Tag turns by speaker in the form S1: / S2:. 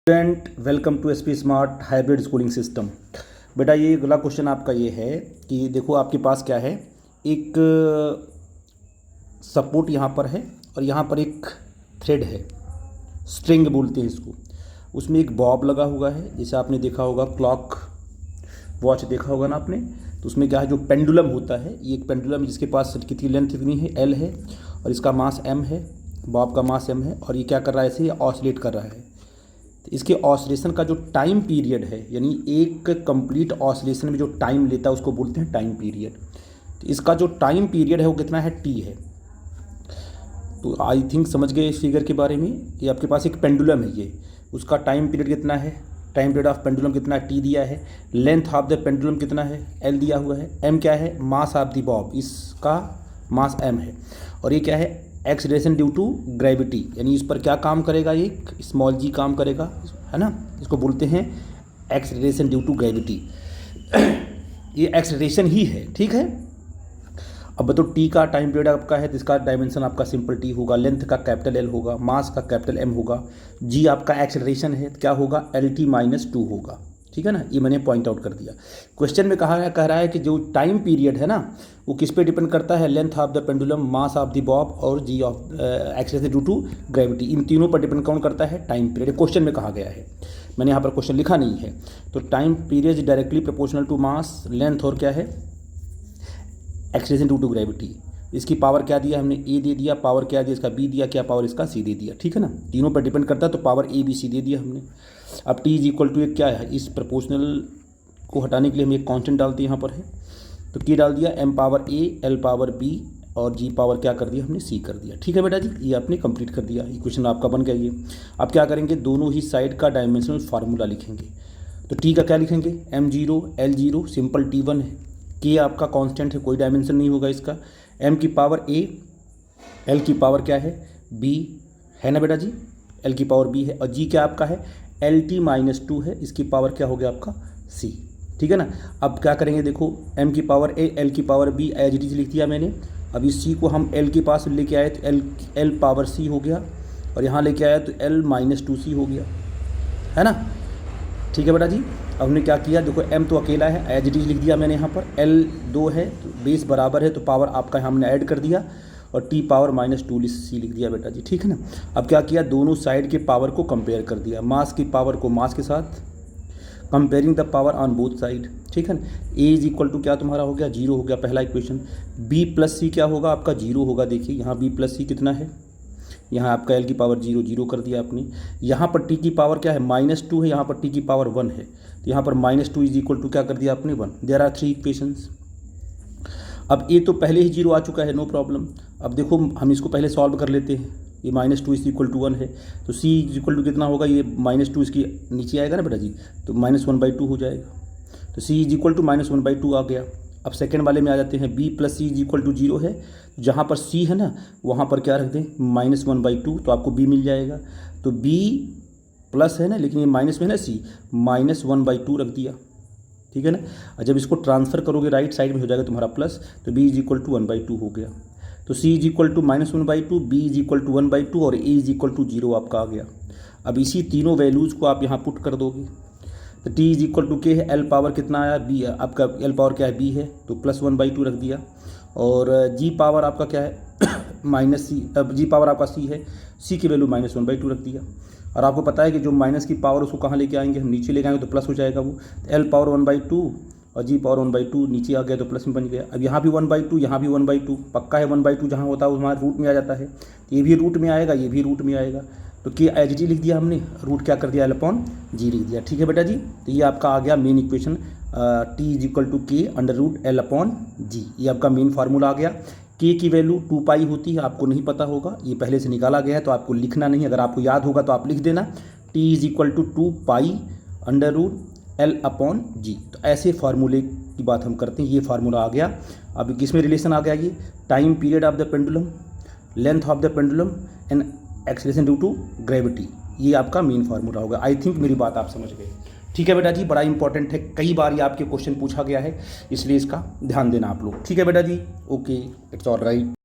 S1: Student welcome to SP smart hybrid schooling system. बेटा ये अगला क्वेश्चन आपका ये है कि देखो आपके पास क्या है, एक सपोर्ट यहाँ पर है और यहाँ पर एक थ्रेड है, स्ट्रिंग बोलते हैं इसको। उसमें एक बॉब लगा हुआ है, जैसे आपने देखा होगा क्लॉक वॉच देखा होगा ना आपने। तो उसमें क्या है, जो पेंडुलम होता है, ये एक पेंडुलम है जिसके पास कितनी लेंथ कितनी है, एल है, और इसका मास एम है, बॉब का मास एम है, और ये क्या कर रहा है, ऐसे ऑसिलेट कर रहा है। तो इसके ऑसिलेशन का जो टाइम पीरियड है, यानी एक कंप्लीट ऑसिलेशन में जो टाइम लेता है उसको बोलते हैं टाइम पीरियड। तो इसका जो टाइम पीरियड है वो कितना है, टी है। तो आई थिंक समझ गए इस फिगर के बारे में कि आपके पास एक पेंडुलम है, ये उसका टाइम पीरियड कितना है, टाइम पीरियड ऑफ पेंडुलम कितना, टी दिया है। लेंथ ऑफ द पेंडुलम कितना है, एल दिया हुआ है। एम क्या है, मास ऑफ द बॉब, इसका मास एम है। और ये क्या है, एक्सेलरेशन ड्यू टू ग्रेविटी, यानी इस पर क्या काम करेगा, एक स्मॉल जी काम करेगा, है ना। इसको बोलते हैं एक्सेलरेशन ड्यू टू ग्रेविटी। ये एक्सेलरेशन ही है, ठीक है। अब बताओ टी का टाइम पीरियड आपका है तो इसका डायमेंशन आपका सिंपल टी होगा, लेंथ का कैपिटल एल होगा, मास का कैपिटल एम होगा, जी आपका एक्सेलरेशन है तो क्या होगा, एल टी माइनस टू होगा, ठीक है ना। ये मैंने पॉइंट आउट कर दिया। क्वेश्चन में कह रहा है कि जो टाइम पीरियड है ना वो किस पे डिपेंड करता है, length of the pendulum, mass of the bob और g of acceleration due to gravity. इन तीनों पर डिपेंड कौन करता है, टाइम पीरियड। क्वेश्चन में कहा गया है, मैंने यहाँ पर क्वेश्चन लिखा नहीं है। तो time period directly proportional to mass, length और क्या है, एक्सेलरेशन ड्यू टू ग्रेविटी। इसकी पावर क्या दिया हमने, ए दे दिया, पावर क्या दिया इसका, बी दिया, क्या पावर इसका, सी दे दिया, ठीक है ना। तीनों पर डिपेंड करता है तो पावर ए बी सी दे दिया हमने। अब टी इज इक्वल टू एक क्या है, इस प्रोपोर्शनल को हटाने के लिए हम एक कांस्टेंट डालते हैं यहाँ पर है, तो की डाल दिया, M power A, L power B और जी पावर क्या कर दिया हमने, सी कर दिया, ठीक है बेटा जी। ये आपने कंप्लीट कर दिया, इक्वेशन आपका बन गया ये। अब क्या करेंगे, दोनों ही साइड का डायमेंशनल फार्मूला लिखेंगे। तो टी का क्या लिखेंगे, M zero L zero, simple T one है, के आपका कांस्टेंट है, कोई डायमेंशन नहीं होगा इसका, एम की पावर ए, एल की पावर क्या है, बी है ना बेटा जी, एल की पावर बी है, और जी क्या आपका है, एल टी माइनस टू है, इसकी पावर क्या हो गया आपका, सी, ठीक है ना। अब क्या करेंगे, देखो एम की पावर ए, एल की power B as it is लिख दिया मैंने। अब इस सी को हम एल के पास लेके आए तो एल पावर सी हो गया, और यहाँ लेके आया तो एल माइनस टू सी हो गया, है ना, ठीक है बेटा जी। अब हमने क्या किया, देखो एम तो अकेला है, एज इट इज लिख दिया मैंने यहाँ पर, एल दो है तो बेस बराबर है तो पावर आपका हमने ऐड कर दिया, और टी पावर माइनस टू सी लिख दिया बेटा जी, ठीक है ना। अब क्या किया, दोनों साइड के पावर को कंपेयर कर दिया, मास की पावर को मास के साथ, comparing the power on both side, ठीक है ना। ए इज इक्वल टू क्या तुम्हारा हो गया, जीरो हो गया पहला इक्वेशन। बी प्लस सी क्या होगा आपका, जीरो होगा। देखिए यहाँ बी प्लस सी कितना है, यहाँ आपका एल की पावर जीरो जीरो कर दिया आपने। यहाँ पर टी की पावर क्या है, माइनस टू है, यहाँ पर टी की पावर वन है, तो यहाँ पर minus two is equal to क्या कर दिया आपने, one. There are three equations. अब ए तो पहले ही जीरो आ चुका है, नो प्रॉब्लम। अब देखो हम इसको पहले सॉल्व कर लेते हैं, ये minus two is equal to one है, तो सी इज इक्वल टू कितना होगा, ये माइनस टू इसकी नीचे आएगा ना बेटा जी, तो माइनस वन बाई टू हो जाएगा। तो C is equal to minus one by two आ गया। अब सेकेंड वाले में आ जाते हैं, B plus C is equal to zero है, जहाँ पर सी है ना वहाँ पर क्या रख दें, माइनस वन बाई टू, तो आपको बी मिल जाएगा। तो बी प्लस है ना, लेकिन ये माइनस में है ना सी, माइनस वन बाई टू रख दिया, ठीक है ना। और जब इसको ट्रांसफर करोगे राइट साइड में हो जाएगा तुम्हारा प्लस, तो B is equal to one by two हो गया। तो C is equal to minus one by two, B is equal to one by two, और A is equal to zero आपका आ गया। अब इसी तीनों वैल्यूज़ को आप यहाँ पुट कर दोगे, तो टी इज इक्वल टू के है, एल पावर कितना आया, बी है आपका, एल पावर क्या है, बी है, तो प्लस वन बाई टू रख दिया, और जी पावर आपका क्या है माइनस सी, अब जी पावर आपका सी है, सी की value minus one by to रख दिया। और आपको पता है कि जो माइनस की पावर उसको कहाँ लेके आएंगे, हम नीचे लेके आएंगे तो प्लस हो जाएगा वो, L power one by two और जी पावर वन बाई टू नीचे आ गया तो प्लस में बन गया। अब यहाँ भी वन बाई टू, यहाँ भी वन बाई टू, पक्का है वन बाई टू जहाँ होता है वो हमारे रूट में आ जाता है, तो ये भी रूट में आएगा, ये भी रूट में आएगा, तो के एच डी लिख दिया हमने, रूट क्या कर दिया, एल अपॉन जी लिख दिया, ठीक है बेटा जी। तो ये आपका आ गया main equation, T is equal to K under root L upon G, ये आपका मेन फार्मूला आ गया। के की वैल्यू 2 पाई होती है, आपको नहीं पता होगा, ये पहले से निकाला गया है तो आपको लिखना नहीं, अगर आपको याद होगा तो आप लिख देना, T is equal to 2 pi under root L upon g. तो ऐसे फार्मूले की बात हम करते हैं, ये फार्मूला आ गया। अब किसमें रिलेशन आ गया, ये time period of the pendulum, length of the pendulum and acceleration due to gravity, ये आपका मेन फार्मूला होगा। आई थिंक मेरी बात आप समझ गए, ठीक है बेटा जी। बड़ा इंपॉर्टेंट है, कई बार ये आपके क्वेश्चन पूछा गया है, इसलिए इसका ध्यान देना आप लोग, ठीक है बेटा जी। Okay, it's all right.